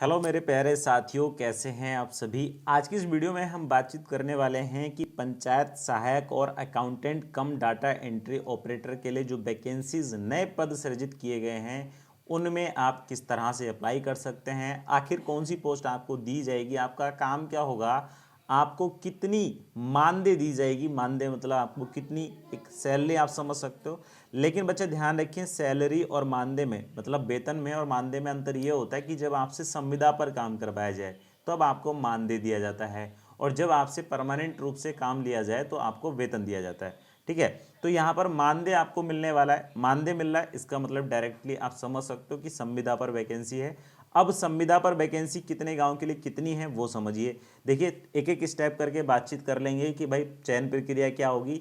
Hello मेरे प्यारे साथियों, कैसे हैं आप सभी। आज की इस वीडियो में हम बातचीत करने वाले हैं कि पंचायत सहायक और अकाउंटेंट कम डाटा एंट्री ऑपरेटर के लिए जो वैकेंसीज नए पद सृजित किए गए हैं उनमें आप किस तरह से अप्लाई कर सकते हैं, आखिर कौन सी पोस्ट आपको दी जाएगी, आपका काम क्या होगा, आपको कितनी मानदेय दी जाएगी। मानदेय मतलब आपको कितनी एक सैलरी आप समझ सकते हो। लेकिन बच्चे ध्यान रखिए, सैलरी और मानदेय में मतलब वेतन में और मानदेय में अंतर ये होता है कि जब आपसे संविदा पर काम करवाया जाए तो अब आपको मानदेय दिया जाता है, और जब आपसे परमानेंट रूप से काम लिया जाए तो आपको वेतन दिया जाता है। ठीक है, तो यहाँ पर मानदेय आपको मिलने वाला है, मानदेय मिल रहा है, इसका मतलब डायरेक्टली आप समझ सकते हो कि संविदा पर वैकेंसी है। अब संविदा पर वैकेंसी कितने गांव के लिए कितनी है वो समझिए। देखिए, एक एक स्टेप करके बातचीत कर लेंगे कि भाई चयन प्रक्रिया क्या होगी,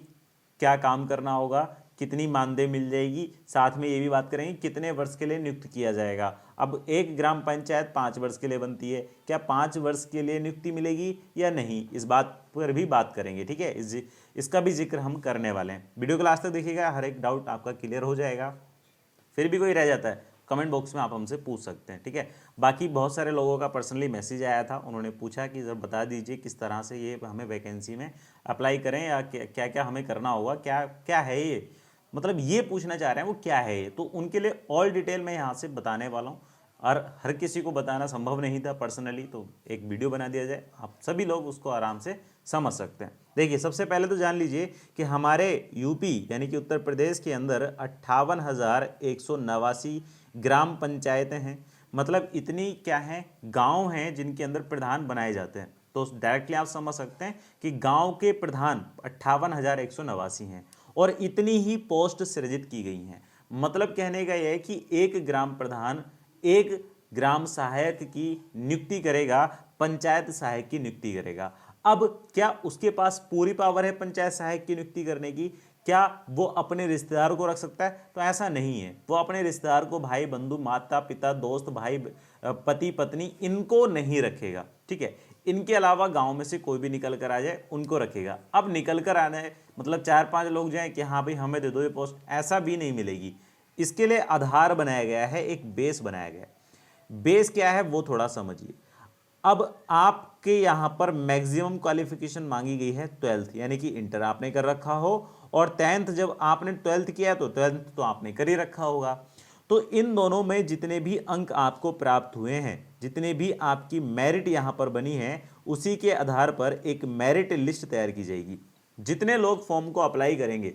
क्या काम करना होगा, कितनी मानदेय मिल जाएगी, साथ में ये भी बात करेंगे कितने वर्ष के लिए नियुक्त किया जाएगा। अब एक ग्राम पंचायत 5 वर्ष के लिए बनती है, क्या 5 वर्ष के लिए नियुक्ति मिलेगी या नहीं, इस बात पर भी बात करेंगे। ठीक है, इसका भी जिक्र हम करने वाले हैं। वीडियो को लास्ट तक देखिएगा, हर एक डाउट आपका क्लियर हो जाएगा। फिर भी कोई रह जाता है कमेंट बॉक्स में आप हमसे पूछ सकते हैं। ठीक है, बाकी बहुत सारे लोगों का पर्सनली मैसेज आया था, उन्होंने पूछा कि जब बता दीजिए किस तरह से ये हमें वैकेंसी में अप्लाई करें या क्या क्या हमें करना होगा, क्या क्या है ये, मतलब ये पूछना चाह रहे हैं वो क्या है ये। तो उनके लिए ऑल डिटेल मैं यहाँ से बताने वाला हूँ, और हर किसी को बताना संभव नहीं था पर्सनली, तो एक वीडियो बना दिया जाए, आप सभी लोग उसको आराम से समझ सकते हैं। देखिए, सबसे पहले तो जान लीजिए कि हमारे यूपी यानी कि उत्तर प्रदेश के अंदर 58,189 ग्राम पंचायतें हैं। मतलब इतनी क्या हैं, गांव हैं जिनके अंदर प्रधान बनाए जाते हैं। तो डायरेक्टली आप समझ सकते हैं कि गांव के प्रधान 58,189 हैं, और इतनी ही पोस्ट सृजित की गई हैं। मतलब कहने का यह है कि एक ग्राम प्रधान एक ग्राम सहायक की नियुक्ति करेगा, पंचायत सहायक की नियुक्ति करेगा। अब क्या उसके पास पूरी पावर है पंचायत सहायक की नियुक्ति करने की? क्या वो अपने रिश्तेदार को रख सकता है? तो ऐसा नहीं है। वो अपने रिश्तेदार को, भाई बंधु, माता पिता, दोस्त भाई, पति पत्नी, इनको नहीं रखेगा। ठीक है, इनके अलावा गांव में से कोई भी निकल कर आ जाए उनको रखेगा। अब निकल कर आने मतलब 4-5 लोग जाएं कि हाँ भाई हमें दे दो ये पोस्ट, ऐसा भी नहीं मिलेगी। इसके लिए आधार बनाया गया है, एक बेस बनाया गया है। बेस क्या है वो थोड़ा समझिए। अब आपके यहां पर मैक्सिमम क्वालिफिकेशन मांगी गई है 12th, यानी कि इंटर आपने कर रखा हो, और 10th जब आपने 12th किया तो 12th तो आपने कर ही रखा होगा। तो इन दोनों में जितने भी अंक आपको प्राप्त हुए हैं, जितने भी आपकी मेरिट यहां पर बनी है, उसी के आधार पर एक मेरिट लिस्ट तैयार की जाएगी। जितने लोग फॉर्म को अप्लाई करेंगे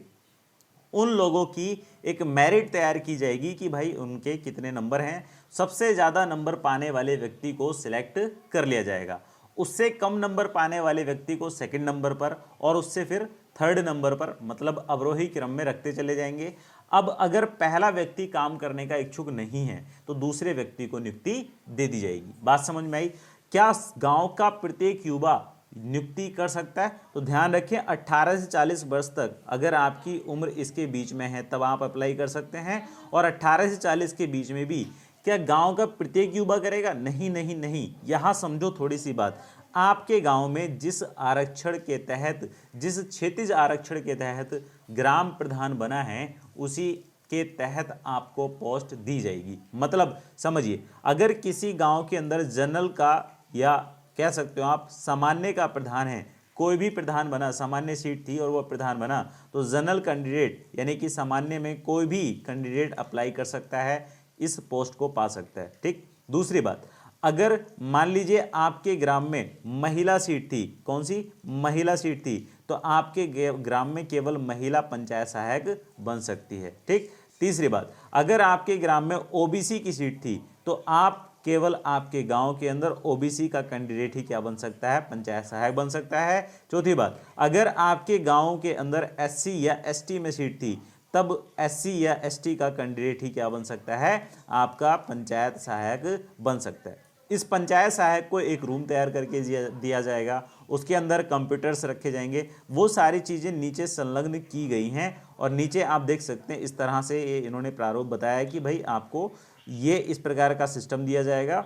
उन लोगों की एक मेरिट तैयार की जाएगी कि भाई उनके कितने नंबर हैं। सबसे ज़्यादा नंबर पाने वाले व्यक्ति को सिलेक्ट कर लिया जाएगा, उससे कम नंबर पाने वाले व्यक्ति को सेकंड नंबर पर, और उससे फिर थर्ड नंबर पर, मतलब अवरोही क्रम में रखते चले जाएंगे। अब अगर पहला व्यक्ति काम करने का इच्छुक नहीं है तो दूसरे व्यक्ति को नियुक्ति दे दी जाएगी। बात समझ में आई? क्या गांव का प्रत्येक युवा नियुक्ति कर सकता है? तो ध्यान रखें, 18 से 40 वर्ष तक अगर आपकी उम्र इसके बीच में है तब आप अप्लाई कर सकते हैं, और 18 से 40 के बीच में भी क्या गांव का प्रत्येक युवा करेगा? नहीं नहीं नहीं, यहां समझो थोड़ी सी बात। आपके गांव में जिस आरक्षण के तहत, जिस क्षैतिज आरक्षण के तहत ग्राम प्रधान बना है, उसी के तहत आपको पोस्ट दी जाएगी। मतलब समझिए, अगर किसी गांव के अंदर जनरल का या कह सकते हो आप सामान्य का प्रधान है, कोई भी प्रधान बना, सामान्य सीट थी और वो प्रधान बना, तो जनरल कैंडिडेट यानी कि सामान्य में कोई भी कैंडिडेट अप्लाई कर सकता है, इस पोस्ट को पा सकता है। ठीक, दूसरी बात, अगर मान लीजिए आपके ग्राम में महिला सीट थी, कौन सी महिला सीट थी, तो आपके ग्राम में केवल महिला पंचायत सहायक बन सकती है। ठीक, तीसरी बात, अगर आपके ग्राम में ओबीसी की सीट थी तो आप केवल आपके गांव के अंदर ओबीसी का कैंडिडेट ही क्या बन सकता है? पंचायत सहायक बन सकता है। चौथी बात, अगर आपके गांव के अंदर एससी या एसटी में सीट थी तब एससी या एसटी का कैंडिडेट ही क्या बन सकता है? आपका पंचायत सहायक बन सकता है। इस पंचायत सहायक को एक रूम तैयार करके दिया जाएगा, उसके अंदर कंप्यूटर्स रखे जाएंगे, वो सारी चीज़ें नीचे संलग्न की गई हैं। और नीचे आप देख सकते हैं इस तरह से ये इन्होंने प्रारूप बताया कि भाई आपको ये इस प्रकार का सिस्टम दिया जाएगा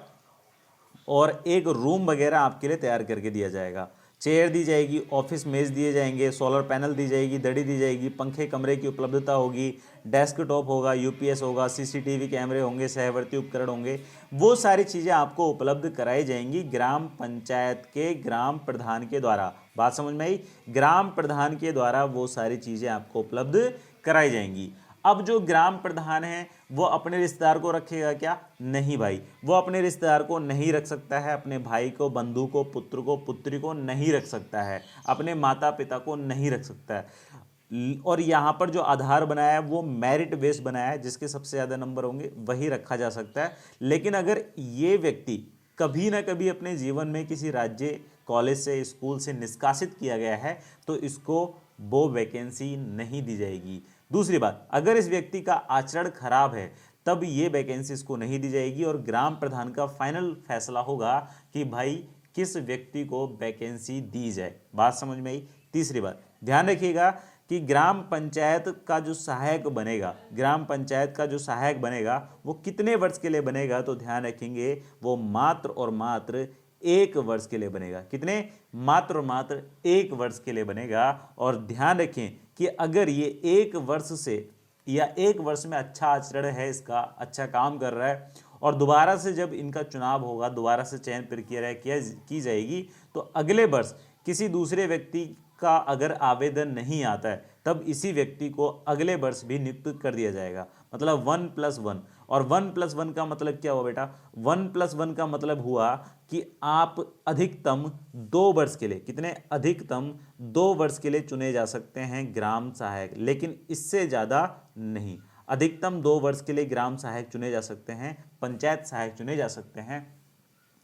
और एक रूम वगैरह आपके लिए तैयार करके दिया जाएगा। चेयर दी जाएगी, ऑफिस मेज दिए जाएंगे, सोलर पैनल दी जाएगी, दड़ी दी जाएगी, पंखे कमरे की उपलब्धता होगी, डेस्कटॉप होगा, यूपीएस होगा, सीसीटीवी कैमरे होंगे, सहवर्ती उपकरण होंगे। वो सारी चीज़ें आपको उपलब्ध कराई जाएंगी ग्राम पंचायत के ग्राम प्रधान के द्वारा। बात समझ में आई? ग्राम प्रधान के द्वारा वो सारी चीज़ें आपको उपलब्ध कराई जाएंगी। अब जो ग्राम प्रधान है वो अपने रिश्तेदार को रखेगा क्या? नहीं भाई, वो अपने रिश्तेदार को नहीं रख सकता है, अपने भाई को, बंधु को, पुत्र को, पुत्री को नहीं रख सकता है, अपने माता पिता को नहीं रख सकता है। और यहाँ पर जो आधार बनाया है वो मेरिट बेस बनाया है, जिसके सबसे ज़्यादा नंबर होंगे वही रखा जा सकता है। लेकिन अगर ये व्यक्ति कभी ना कभी अपने जीवन में किसी राज्य, कॉलेज से, स्कूल से निष्कासित किया गया है तो इसको वो वैकेंसी नहीं दी जाएगी। दूसरी बात, अगर इस व्यक्ति का आचरण खराब है तब ये वैकेंसी इसको नहीं दी जाएगी और ग्राम प्रधान का फाइनल फैसला होगा कि भाई किस व्यक्ति को वैकेंसी दी जाए। बात समझ में आई? तीसरी बात, ध्यान रखिएगा कि ग्राम पंचायत का जो सहायक बनेगा, ग्राम पंचायत का जो सहायक बनेगा वो कितने वर्ष के लिए बनेगा? तो ध्यान रखेंगे वो मात्र और मात्र 1 वर्ष के लिए बनेगा। कितने? मात्र और मात्र 1 वर्ष के लिए बनेगा। और ध्यान रखें कि अगर ये 1 वर्ष से या 1 वर्ष में अच्छा आचरण है, इसका अच्छा काम कर रहा है और दोबारा से जब इनका चुनाव होगा, दोबारा से चयन प्रक्रिया की जाएगी तो अगले वर्ष किसी दूसरे व्यक्ति का अगर आवेदन नहीं आता है तब इसी व्यक्ति को अगले वर्ष भी नियुक्त कर दिया जाएगा। मतलब 1+1। और 1+1 का मतलब क्या हुआ बेटा? 1+1 का मतलब हुआ कि आप अधिकतम 2 वर्ष के लिए, कितने? अधिकतम 2 वर्ष के लिए चुने जा सकते हैं ग्राम सहायक, लेकिन इससे ज़्यादा नहीं। अधिकतम 2 वर्ष के लिए ग्राम सहायक चुने जा सकते हैं, पंचायत सहायक चुने जा सकते हैं,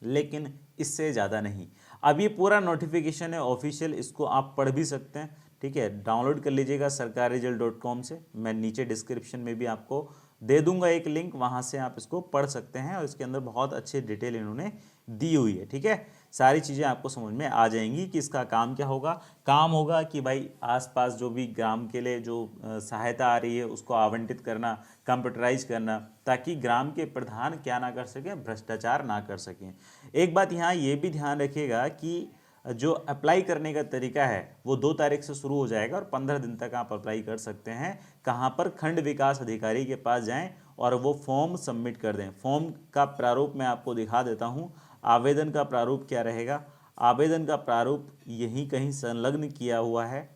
लेकिन इससे ज़्यादा नहीं। अब ये पूरा नोटिफिकेशन है ऑफिशियल, इसको आप पढ़ भी सकते हैं, ठीक है? डाउनलोड कर लीजिएगा sarkarresult.com से। मैं नीचे डिस्क्रिप्शन में भी आपको दे दूंगा एक लिंक, वहाँ से आप इसको पढ़ सकते हैं और इसके अंदर बहुत अच्छी डिटेल इन्होंने दी हुई है, ठीक है? सारी चीज़ें आपको समझ में आ जाएंगी कि इसका काम क्या होगा। काम होगा कि भाई आसपास जो भी ग्राम के लिए जो सहायता आ रही है उसको आवंटित करना, कंप्यूटराइज करना, ताकि ग्राम के प्रधान क्या ना कर सकें? भ्रष्टाचार ना कर सकें। एक बात यहाँ ये भी ध्यान रखिएगा कि जो अप्लाई करने का तरीका है वो 2 तारीख से शुरू हो जाएगा और 15 दिन तक आप अप्लाई कर सकते हैं। कहाँ पर? खंड विकास अधिकारी के पास जाएं और वो फॉर्म सबमिट कर दें। फॉर्म का प्रारूप मैं आपको दिखा देता हूँ। आवेदन का प्रारूप क्या रहेगा? आवेदन का प्रारूप यहीं कहीं संलग्न किया हुआ है।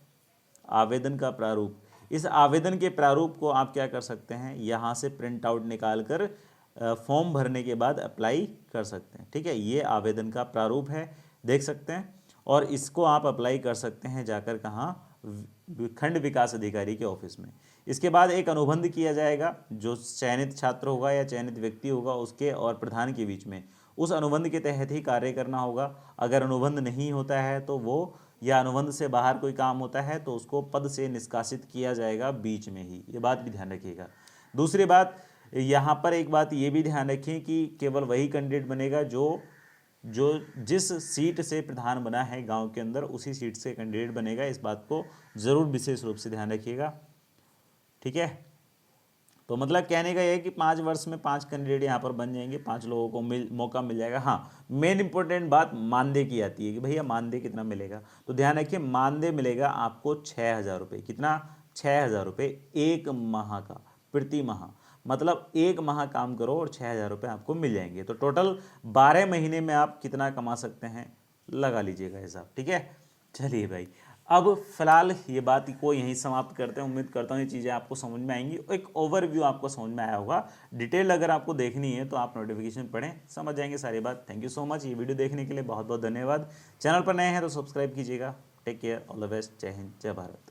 आवेदन का प्रारूप, इस आवेदन के प्रारूप को आप क्या कर सकते हैं? यहाँ से प्रिंट आउट निकाल कर फॉर्म भरने के बाद अप्लाई कर सकते हैं, ठीक है? ये आवेदन का प्रारूप है, देख सकते हैं। और इसको आप अप्लाई कर सकते हैं जाकर कहाँ? खंड विकास अधिकारी के ऑफिस में। इसके बाद एक अनुबंध किया जाएगा जो चयनित छात्र होगा या चयनित व्यक्ति होगा उसके और प्रधान के बीच में। उस अनुबंध के तहत ही कार्य करना होगा। अगर अनुबंध नहीं होता है तो वो, या अनुबंध से बाहर कोई काम होता है तो उसको पद से निष्कासित किया जाएगा बीच में ही। ये बात भी ध्यान रखिएगा। दूसरी बात, यहाँ पर एक बात ये भी ध्यान रखें कि केवल वही कैंडिडेट बनेगा जो जिस सीट से प्रधान बना है गांव के अंदर, उसी सीट से कैंडिडेट बनेगा। इस बात को ज़रूर विशेष रूप से ध्यान रखिएगा, ठीक है? तो मतलब कहने का ये है कि 5 वर्ष में 5 कैंडिडेट यहाँ पर बन जाएंगे, 5 लोगों को मौका मिल जाएगा। हाँ, मेन इंपॉर्टेंट बात मानदेय की आती है कि भैया मानदेय कितना मिलेगा। तो ध्यान रखिए, मानदेय मिलेगा आपको 6,000 रुपये। कितना? 6,000 रुपये 1 माह का, प्रति माह। मतलब 1 माह काम करो और 6,000 रुपये आपको मिल जाएंगे। तो टोटल 12 महीने में आप कितना कमा सकते हैं? लगा लीजिएगा हिसाब, ठीक है? चलिए भाई, अब फिलहाल ये बात को यहीं समाप्त करते हैं। उम्मीद करता हूँ ये चीज़ें आपको समझ में आएंगी। एक ओवरव्यू आपको समझ में आया होगा। डिटेल अगर आपको देखनी है तो आप नोटिफिकेशन पढ़ें, समझ जाएंगे सारी बात। थैंक यू सो मच ये वीडियो देखने के लिए, बहुत बहुत धन्यवाद। चैनल पर नए हैं तो सब्सक्राइब कीजिएगा। Take care, all the best, जय हिंद, जय भारत।